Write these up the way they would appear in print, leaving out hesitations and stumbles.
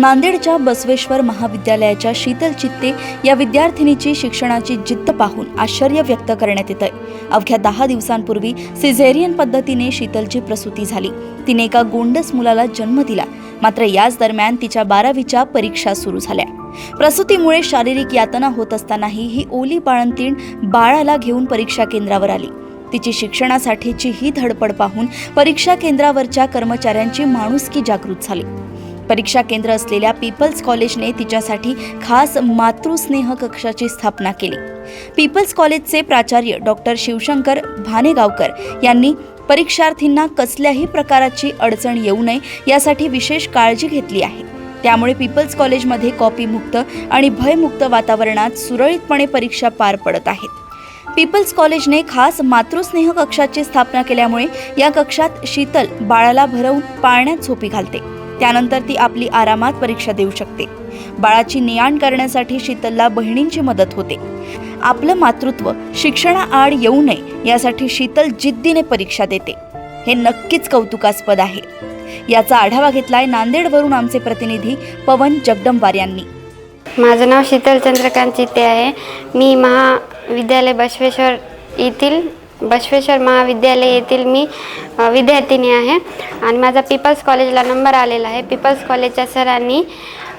नांदेडच्या बसवेश्वर महाविद्यालयाच्या शीतल चित्ते या विद्यार्थिनीची शिक्षणाची जिद्द पाहून आश्चर्य व्यक्त करण्यात येतंय। अवघ्या 10 दिवसांपूर्वी सिझेरियन पद्धतीने शीतलची प्रसूती झाली। तिने एका गोंडस मुलाला जन्म दिला। मात्र याच दरम्यान तिच्या 12वीच्या परीक्षा सुरू झाल्या। प्रसूतीमुळे शारीरिक यातना होत असतानाही ही ओली बाळंतीण बाळाला घेऊन परीक्षा केंद्रावर आली। तिची शिक्षणासाठीची ही धडपड पाहून परीक्षा केंद्रावरच्या कर्मचाऱ्यांची माणुसकी जागृत झाली। परीक्षा केंद्र असलेल्या पीपल्स कॉलेजने तिच्यासाठी खास मातृस्नेह कक्षाची स्थापना केली। पीपल्स कॉलेजचे प्राचार्य डॉक्टर शिवशंकर भानेगावकर यांनी परीक्षार्थींना कसल्याही प्रकारची अडचण येऊ नये यासाठी विशेष काळजी घेतली आहे। त्यामुळे पीपल्स कॉलेजमध्ये कॉपीमुक्त आणि भयमुक्त वातावरणात सुरळीतपणे परीक्षा पार पडत आहेत। पीपल्स कॉलेजने खास मातृस्नेह कक्षाची स्थापना केल्यामुळे या कक्षात शीतल बाळाला भरवून पाळण्यात झोपी घालते। त्यानंतर ती आपली आरामात परीक्षा देऊ शकते। बाळाची ने-आण करण्यासाठी शीतलला बहिणींची मदत होते। आपलं मातृत्व शिक्षणाआड येऊ नये यासाठी शीतल जिद्दीने परीक्षा देते। हे नक्कीच कौतुकास्पद आहे। याचा आढावा घेतलाय नांदेडवरून आमचे प्रतिनिधी पवन जगदंबार यांनी। माझं नाव शीतल चंद्रकांत चित्ते आहे। मी महाविद्यालय बसवेश्वर महाविद्यालय येथील मी विद्यार्थिनी आहे आणि माझा पीपल्स कॉलेजला नंबर आलेला आहे। पीपल्स कॉलेजच्या सरांनी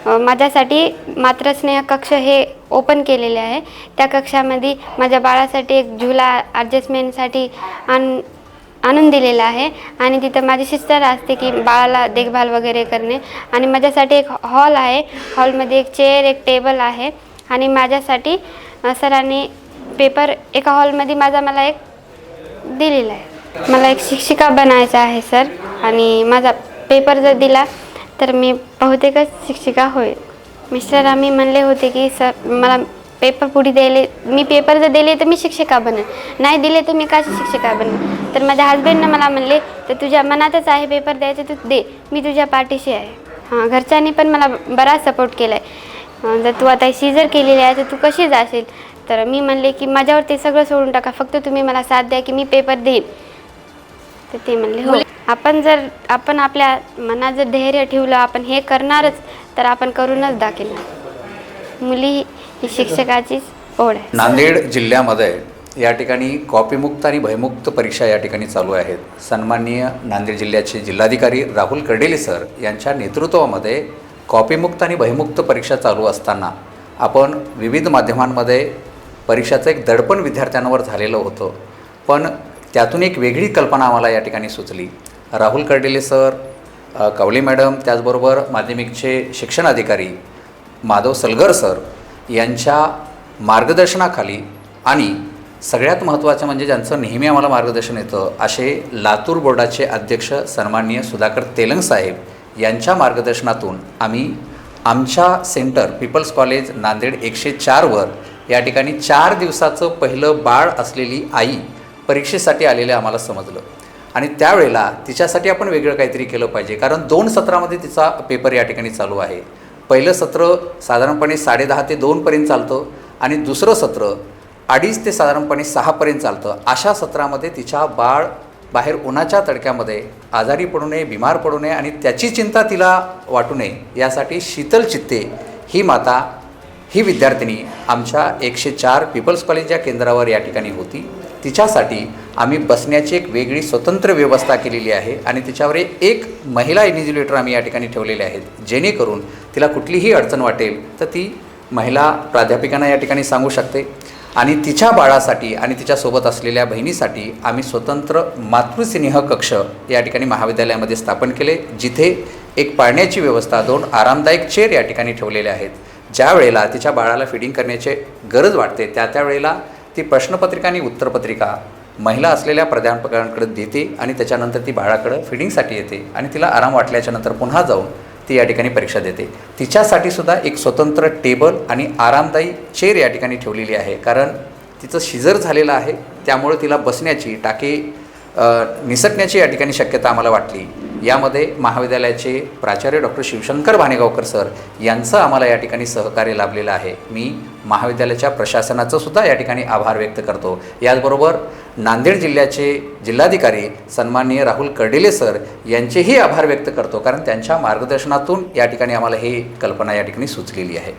माझ्यासाठी मातृस्नेह कक्ष हे ओपन केलेले आहे। त्या कक्षामध्ये माझ्या बाळासाठी एक झुला ॲडजस्टमेंटसाठी आणून दिलेला आहे आणि तिथं माझी सिस्टर असते की बाळाला देखभाल वगैरे करणे आणि माझ्यासाठी एक हॉल आहे। हॉलमध्ये एक चेअर एक टेबल आहे आणि माझ्यासाठी सरांनी पेपर एका हॉलमध्ये मला एक दिलेला आहे। मला एक शिक्षिका बनायचं आहे सर आणि माझा पेपर जर दिला तर मी बहुतेकच शिक्षिका होईल। मिस्टर आम्ही म्हणले होते की सर मला पेपर पुढे द्यायले, मी पेपर जर दिले तर मी शिक्षिका बनेन, नाही दिले तर मी कशी शिक्षिका बनेन। तर माझ्या हस्बंडने मला म्हणले तर तुझ्या मनातच आहे पेपर द्यायचं तू दे, मी तुझ्या पाठीशी आहे। घरच्यांनी पण मला बराच सपोर्ट केला आहे। जर तू आता सीझर केलेली आहे तर तू कशी जाशील, तर मी म्हणले की माझ्यावर ते सगळं सोडून टाका, फक्त तुम्ही मला साथ द्या की मी पेपर देईन। तर ते म्हणले हो। आपण आपल्या मनात जर धैर्य ठेवलं, आपण हे करणारच तर आपण करूनच दाखवणार। मुली ही शिक्षकाचीच ओढ आहे। नांदेड जिल्ह्यामध्ये या ठिकाणी कॉपीमुक्त आणि भयमुक्त परीक्षा या ठिकाणी चालू आहेत। सन्माननीय नांदेड जिल्ह्याचे जिल्हाधिकारी राहुल कर्डिले सर यांच्या नेतृत्वामध्ये कॉपीमुक्त आणि भयमुक्त परीक्षा चालू असताना आपण विविध माध्यमांमध्ये परीक्षाचं एक दडपण विद्यार्थ्यांवर झालेलं होतं, पण त्यातून एक वेगळी कल्पना आम्हाला या ठिकाणी सुचली। राहुल कर्डिले सर, कवले मॅडम, त्याचबरोबर माध्यमिकचे शिक्षण अधिकारी माधव सलगर सर यांच्या मार्गदर्शनाखाली आणि सगळ्यात महत्त्वाचं म्हणजे ज्यांचं नेहमी आम्हाला मार्गदर्शन येतं असे लातूर बोर्डाचे अध्यक्ष सन्माननीय सुधाकर तेलंग साहेब यांच्या मार्गदर्शनातून आम्ही आमच्या सेंटर पीपल्स कॉलेज नांदेड 104वर या ठिकाणी 4 दिवसाचं पहिलं बाळ असलेली आई परीक्षेसाठी आलेले आम्हाला समजलं आणि त्यावेळेला तिच्यासाठी आपण वेगळं काहीतरी केलं पाहिजे, कारण 2 सत्रामध्ये तिचा पेपर या ठिकाणी चालू आहे। पहिलं सत्र साधारणपणे 10:30 ते 2पर्यंत चालतं आणि दुसरं सत्र 2:30 ते साधारणपणे 6पर्यंत चालतं। अशा सत्रामध्ये तिच्या बाळ बाहेर उन्हाच्या तडक्यामध्ये आजारी पडू नये, बिमार पडू नये आणि त्याची चिंता तिला वाटू नये यासाठी शीतल चित्ते ही माता, ही विद्यार्थिनी आमच्या 104 पीपल्स कॉलेज या केंद्रावर या ठिकाणी होती। तिच्यासाठी आम्ही बसण्याची एक वेगळी स्वतंत्र व्यवस्था केलेली आहे आणि तिच्यावर एक महिला इन्व्हिजिलेटर आम्ही या ठिकाणी ठेवलेले आहेत, जेणेकरून तिला कुठलीही अडचण वाटेल तर ती महिला प्राध्यापिकांना या ठिकाणी सांगू शकते। आणि तिच्या बाळासाठी आणि तिच्यासोबत असलेल्या बहिणीसाठी आम्ही स्वतंत्र मातृस्नेह कक्ष या ठिकाणी महाविद्यालयामध्ये स्थापन केले, जिथे एक पाळण्याची व्यवस्था, 2 आरामदायक चेअर या ठिकाणी ठेवलेले आहेत। ज्या वेळेला तिच्या बाळाला फिडिंग करण्याची गरज वाटते त्या वेळेला ती प्रश्नपत्रिका आणि उत्तरपत्रिका महिला असलेल्या प्राध्यापकांकडे देते आणि त्याच्यानंतर ती बाळाकडे फिडिंगसाठी येते आणि तिला आराम वाटल्याच्या नंतर पुन्हा जाऊन ती या ठिकाणी परीक्षा देते। तिच्यासाठी सुद्धा एक स्वतंत्र टेबल आणि आरामदायी चेअर या ठिकाणी ठेवलेली आहे, कारण तिचं शिजर झालेलं आहे, त्यामुळे तिला बसण्याची टाके निसटण्याची या ठिकाणी शक्यता आम्हाला वाटली यामध्ये महाविद्यालयाचे प्राचार्य डॉक्टर शिवशंकर भानेगावकर सर यांचं आम्हाला या ठिकाणी सहकार्य लाभलेलं आहे. मी महाविद्यालयाच्या प्रशासनाचं सुद्धा या ठिकाणी आभार व्यक्त करतो. याचबरोबर नांदेड जिल्ह्याचे जिल्हाधिकारी सन्माननीय राहुल कर्डिले सर यांचेही आभार व्यक्त करतो, कारण त्यांच्या मार्गदर्शनातून या ठिकाणी आम्हाला ही कल्पना या ठिकाणी सुचलेली आहे.